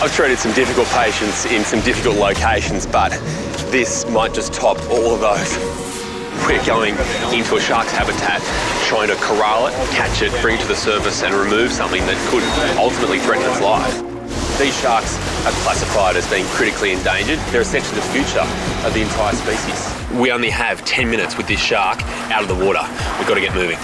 I've treated some difficult patients in some difficult locations, but this might just top all of those. We're going into a shark's habitat, trying to corral it, catch it, bring it to the surface and remove something that could ultimately threaten its life. These sharks are classified as being critically endangered. They're essentially the future of the entire species. We only have 10 minutes with this shark out of the water. We've got to get moving.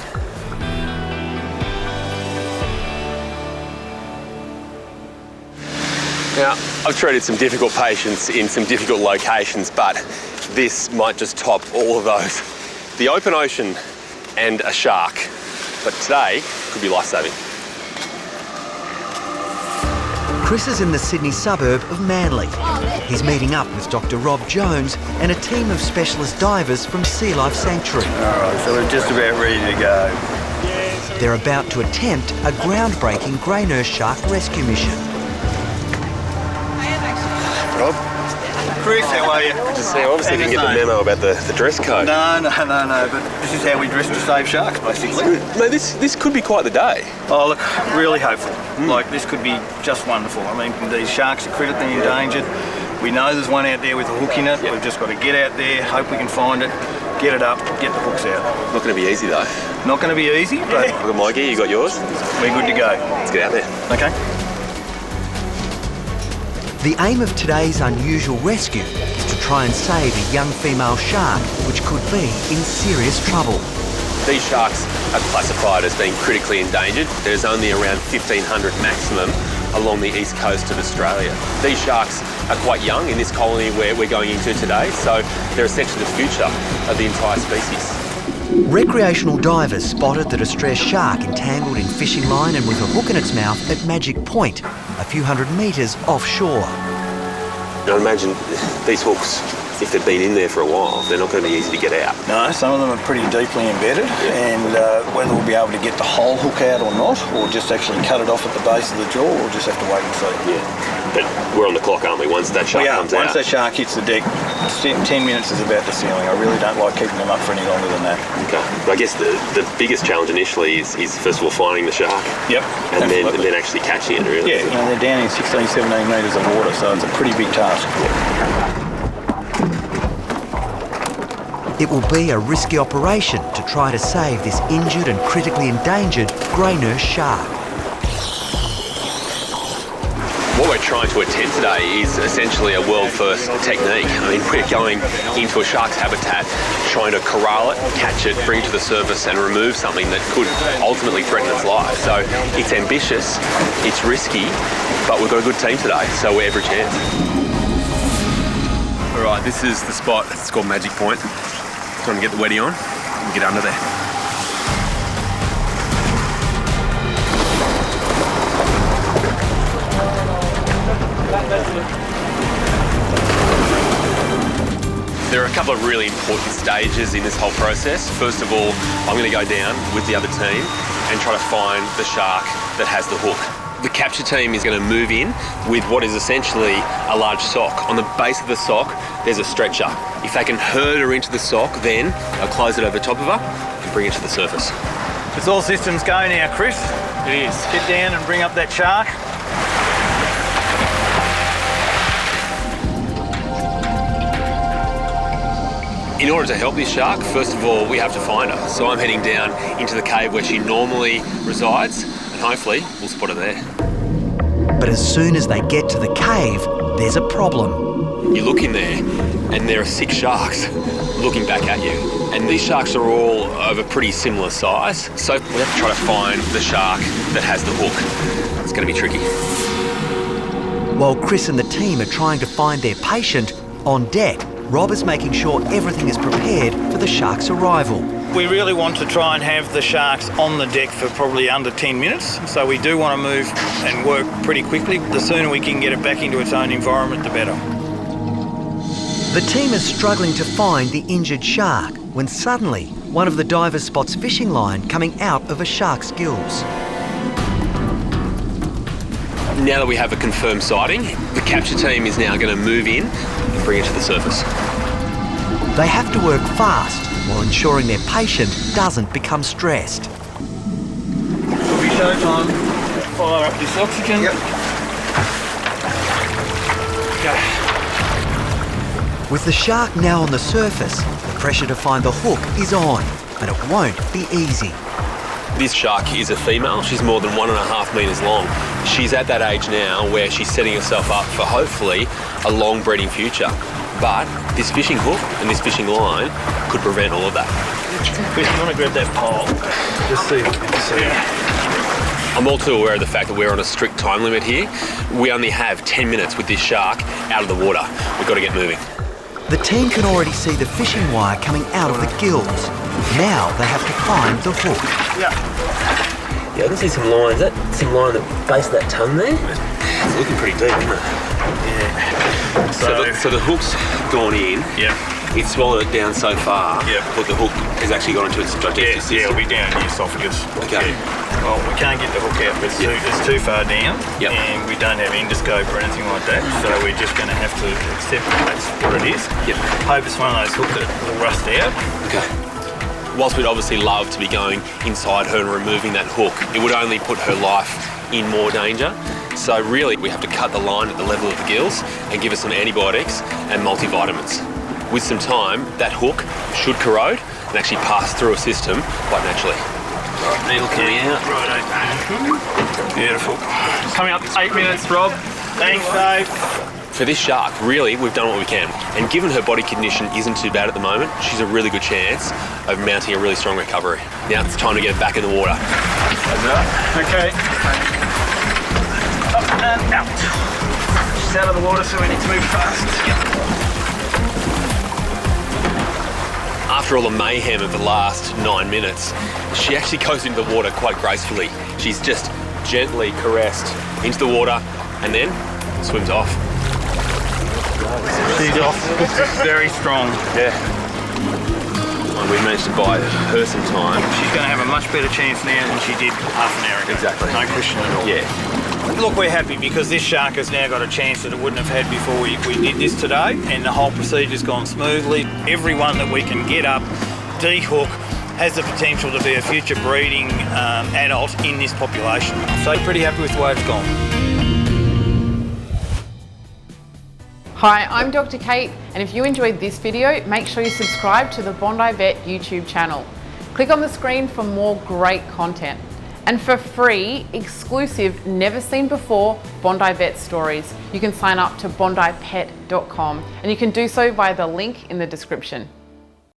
Now, I've treated some difficult patients in some difficult locations, but this might just top all of those. The open ocean and a shark, but today could be life-saving. Chris is in the Sydney suburb of Manly. He's meeting up with Dr. Rob Jones and a team of specialist divers from Sea Life Sanctuary. All right, so we're just about ready to go. They're about to attempt a groundbreaking grey nurse shark rescue mission. Rob? Chris, how are you? Good to see you. Obviously didn't get the memo about the dress code. No, but this is how we dress to save sharks, basically. No, this could be quite the day. Oh, look, really hopeful. Like, this could be just wonderful. I mean, these sharks are critically endangered. We know there's one out there with a hook in it. Yep. We've just got to get out there, hope we can find it, get it up, get the hooks out. Not going to be easy, though. Not going to be easy, but... I've got my gear, you got yours? We're good to go. Let's get out there. Okay. The aim of today's unusual rescue is to try and save a young female shark which could be in serious trouble. These sharks are classified as being critically endangered. There's only around 1,500 maximum along the east coast of Australia. These sharks are quite young in this colony where we're going into today, so they're essentially the future of the entire species. Recreational divers spotted the distressed shark entangled in fishing line and with a hook in its mouth at Magic Point, a few hundred metres offshore. Now imagine these hooks, if they've been in there for a while, they're not going to be easy to get out. No, some of them are pretty deeply embedded, and whether we'll be able to get the whole hook out or not, or just actually cut it off at the base of the jaw, we'll just have to wait and see. Yeah, but we're on the clock, aren't we, once that shark comes out? Once that shark hits the deck, 10 minutes is about the ceiling. I really don't like keeping them up for any longer than that. Okay. But I guess the biggest challenge initially is first of all finding the shark. Yep. And then actually catching it, really. Yeah, they're down in 16, 17 metres of water, so it's a pretty big task. It will be a risky operation to try to save this injured and critically endangered grey nurse shark. What we're trying to attempt today is essentially a world-first technique. I mean, we're going into a shark's habitat, trying to corral it, catch it, bring it to the surface and remove something that could ultimately threaten its life. So it's ambitious, it's risky, but we've got a good team today, so we're every chance. All right, this is the spot. It's called Magic Point. Trying to get the weddy on and get under there. There are a couple of really important stages in this whole process. First of all, I'm going to go down with the other team and try to find the shark that has the hook. The capture team is going to move in with what is essentially a large sock. On the base of the sock, there's a stretcher. If they can herd her into the sock, then they'll close it over top of her and bring it to the surface. It's all systems go now, Chris. It is. Get down and bring up that shark. In order to help this shark, first of all, we have to find her. So I'm heading down into the cave where she normally resides, and hopefully we'll spot her there. But as soon as they get to the cave, there's a problem. You look in there, and there are 6 sharks looking back at you. And these sharks are all of a pretty similar size, so we have to try to find the shark that has the hook. It's going to be tricky. While Chris and the team are trying to find their patient, on deck, Rob is making sure everything is prepared for the shark's arrival. We really want to try and have the sharks on the deck for probably under 10 minutes, so we do want to move and work pretty quickly. The sooner we can get it back into its own environment, the better. The team is struggling to find the injured shark when suddenly one of the divers spots fishing line coming out of a shark's gills. Now that we have a confirmed sighting, the capture team is now going to move in and bring it to the surface. They have to work fast while ensuring their patient doesn't become stressed. It'll be showtime. Fire up this oxygen. Yep. Okay. With the shark now on the surface, the pressure to find the hook is on, and it won't be easy. This shark is a female. She's more than 1.5 metres long. She's at that age now where she's setting herself up for hopefully a long breeding future. But this fishing hook and this fishing line could prevent all of that. Chris, you want to grab that pole? Just see if you can see it. I'm all too aware of the fact that we're on a strict time limit here. We only have 10 minutes with this shark out of the water. We've got to get moving. The team can already see the fishing wire coming out of the gills. Now they have to find the hook. Yeah. Yeah, I can see some lines. Some line at the base of that tongue there. It's looking pretty deep, isn't it? Yeah. So the hook's gone in. Yeah. It's swallowed it down so far Yeah. that the hook has actually gone into its digestive system. Yeah, it'll be down in the esophagus. Okay. Yeah. Well, we can't get the hook out. It's too far down, Yep. and we don't have endoscope or anything like that, so we're just going to have to accept that's what it is. Yep. Hope it's one of those hooks that will rust out. Okay. Whilst we'd obviously love to be going inside her and removing that hook, it would only put her life in more danger. So really, we have to cut the line at the level of the gills and give her some antibiotics and multivitamins. With some time, that hook should corrode and actually pass through a system quite naturally. Right, needle coming out. Right, beautiful. Coming up 8 minutes, Rob. Thanks, Dave. For this shark, really, we've done what we can. And given her body condition isn't too bad at the moment, she's a really good chance of mounting a really strong recovery. Now it's time to get back in the water. Okay. Up and out. She's out of the water, so we need to move fast. After all the mayhem of the last 9 minutes, she actually goes into the water quite gracefully. She's just gently caressed into the water and then swims off. She's off. Very strong. Yeah. And we managed to buy her some time. She's going to have a much better chance now than she did half an hour ago. Exactly. No question at all. Yeah. Look, we're happy because this shark has now got a chance that it wouldn't have had before we did this today, and the whole procedure's gone smoothly. Everyone that we can get up, dehook, has the potential to be a future breeding adult in this population. So pretty happy with the way it's gone. Hi, I'm Dr. Kate, and if you enjoyed this video, make sure you subscribe to the Bondi Vet YouTube channel. Click on the screen for more great content. And for free, exclusive, never seen before Bondi Vet stories, you can sign up to bondipet.com, and you can do so via the link in the description.